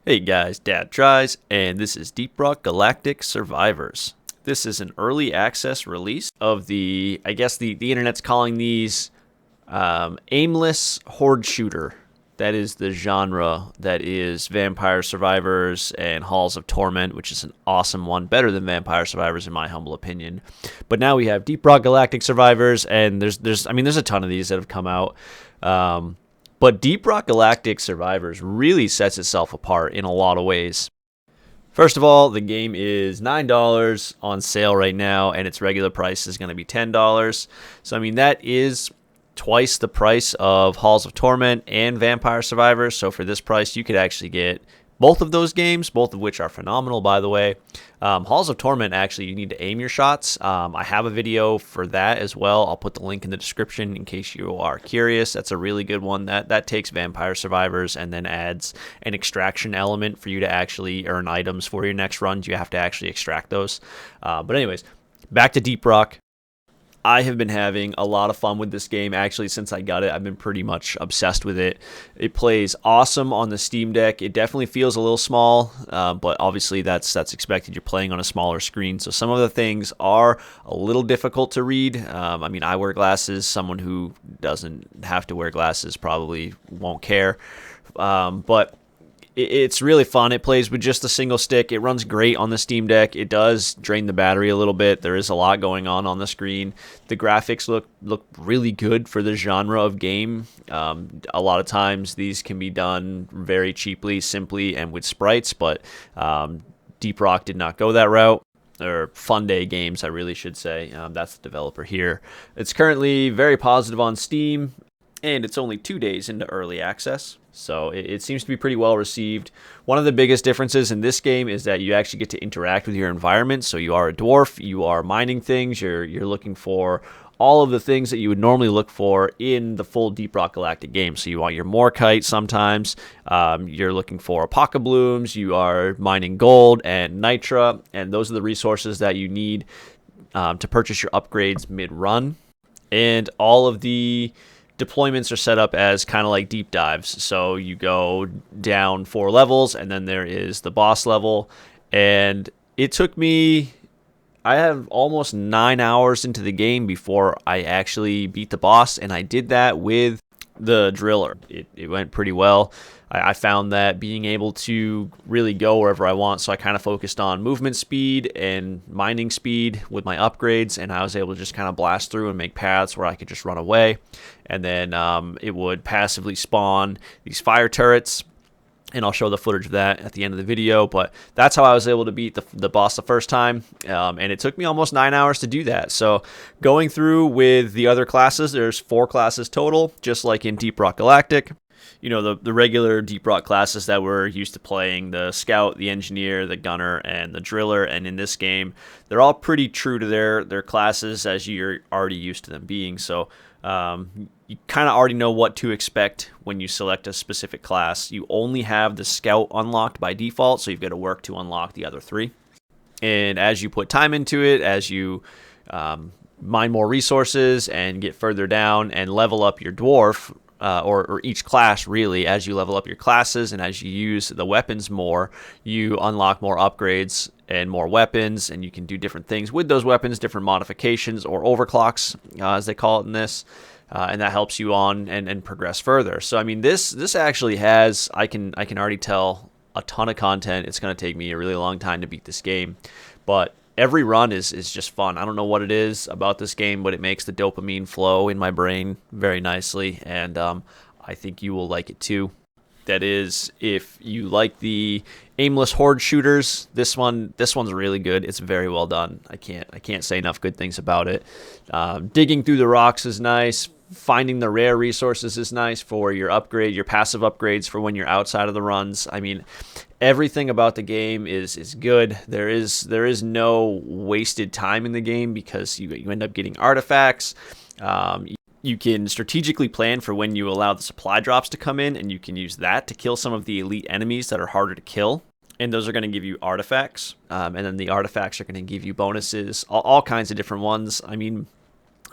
Hey guys, Dadtries, and this is Deep Rock Galactic Survivors. This is an early access release of I guess the internet's calling these aimless horde shooter. That is the genre that is Vampire Survivors and Halls of Torment, which is an awesome one, better than Vampire Survivors in my humble opinion. But now we have Deep Rock Galactic Survivors, and there's a ton of these that have come out. But Deep Rock Galactic Survivors really sets itself apart in a lot of ways. First of all, the game is $9 on sale right now, and its regular price is going to be $10. So, that is twice the price of Halls of Torment and Vampire Survivors. So, for this price, you could actually get both of those games, both of which are phenomenal, by the way. Halls of Torment, actually, you need to aim your shots. I have a video for that as well. I'll put the link in the description in case you are curious. That's a really good one. That takes Vampire Survivors and then adds an extraction element for you to actually earn items for your next runs. You have to actually extract those. But anyways, back to Deep Rock. I have been having a lot of fun with this game. Actually, since I got it, I've been pretty much obsessed with it. It plays awesome on the Steam Deck. It definitely feels a little small, but obviously that's expected. You're playing on a smaller screen, so some of the things are a little difficult to read. I wear glasses. Someone who doesn't have to wear glasses probably won't care, but it's really fun. It plays with just a single stick. It runs great on the Steam Deck. It does drain the battery a little bit. There is a lot going on the screen. The graphics look really good for the genre of game. A lot of times these can be done very cheaply, simply, and with sprites, but Deep Rock did not go that route. Or Funday Games, I really should say. That's the developer here. It's currently very positive on Steam, and it's only 2 days into early access. So it seems to be pretty well received. One of the biggest differences in this game is that you actually get to interact with your environment. So you are a dwarf, you are mining things, you're looking for all of the things that you would normally look for in the full Deep Rock Galactic game. So you want your Morkite sometimes, you're looking for Apoca Blooms, you are mining gold and Nitra, and those are the resources that you need to purchase your upgrades mid-run. And all of the deployments are set up as kind of like deep dives. So you go down 4 levels, and then there is the boss level. And it took me, I have almost 9 hours into the game before I actually beat the boss, and I did that with the driller. It went pretty well. I found that being able to really go wherever I want, so I kind of focused on movement speed and mining speed with my upgrades, and I was able to just kind of blast through and make paths where I could just run away. And then it would passively spawn these fire turrets, and I'll show the footage of that at the end of the video. But that's how I was able to beat the boss the first time, and it took me almost 9 hours to do that. So going through with the other classes, there's 4 classes total, just like in Deep Rock Galactic. You know, the regular Deep Rock classes that we're used to playing, the Scout, the Engineer, the Gunner, and the Driller. And in this game, they're all pretty true to their classes as you're already used to them being. So you kind of already know what to expect when you select a specific class. You only have the Scout unlocked by default, so you've got to work to unlock the other 3. And as you put time into it, as you mine more resources and get further down and level up your Dwarf, or each class really, as you level up your classes and as you use the weapons more, you unlock more upgrades and more weapons, and you can do different things with those weapons, different modifications or overclocks, as they call it in this, and that helps you on and progress further. So this actually has, I can already tell, a ton of content. It's going to take me a really long time to beat this game, but every run is just fun. I don't know what it is about this game, but it makes the dopamine flow in my brain very nicely, and I think you will like it too. That is, if you like the aimless horde shooters, this one's really good. It's very well done. I can't say enough good things about it. Digging through the rocks is nice. Finding the rare resources is nice for your passive upgrades for when you're outside of the runs. Everything about the game is good. There is no wasted time in the game because you end up getting artifacts. You can strategically plan for when you allow the supply drops to come in, and you can use that to kill some of the elite enemies that are harder to kill. And those are going to give you artifacts, and then the artifacts are going to give you bonuses, all kinds of different ones.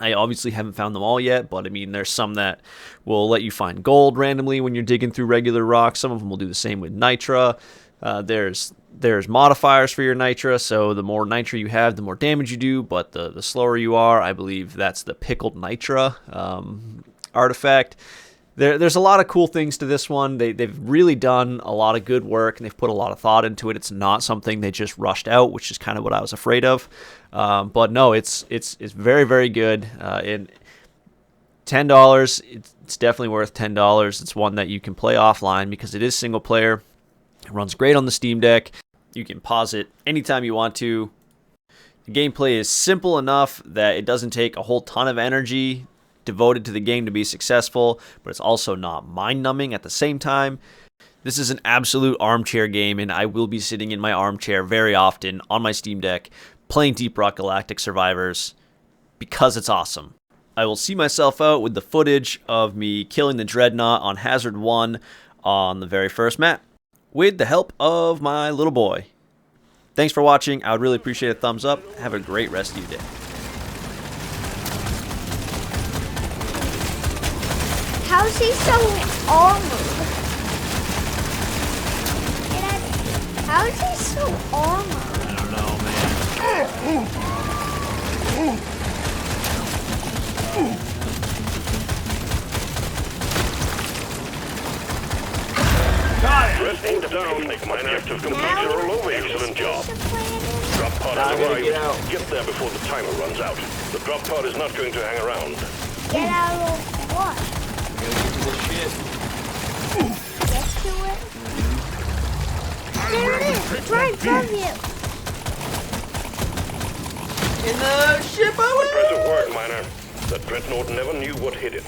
I obviously haven't found them all yet, but I mean, there's some that will let you find gold randomly when you're digging through regular rocks. Some of them will do the same with nitra. There's modifiers for your nitra, so the more nitra you have, the more damage you do, but the slower you are. I believe that's the pickled nitra artifact. There's a lot of cool things to this one. They've really done a lot of good work, and they've put a lot of thought into it. It's not something they just rushed out, which is kind of what I was afraid of. But no, it's very, very good. And $10, it's definitely worth $10. It's one that you can play offline because it is single player. It runs great on the Steam Deck. You can pause it anytime you want to. The gameplay is simple enough that it doesn't take a whole ton of energy devoted to the game to be successful, but it's also not mind-numbing at the same time. This is an absolute armchair game, and I will be sitting in my armchair very often on my Steam Deck playing Deep Rock Galactic Survivors because it's awesome. I will see myself out with the footage of me killing the Dreadnought on Hazard 1 on the very first map with the help of my little boy. Thanks for watching. I would really appreciate a thumbs up. Have a great rest of your day. How's he so armored? How is he so armored? I don't know, man. Resting down, miner, to complete your all-over excellent job. Drop pod has arrived. Get there before the timer runs out. The drop pod is not going to hang around. Get out of what? Shit. Get to it. There it is. It's right from you. In the ship. Impressive work, miner. The Dreadnought never knew what hit it.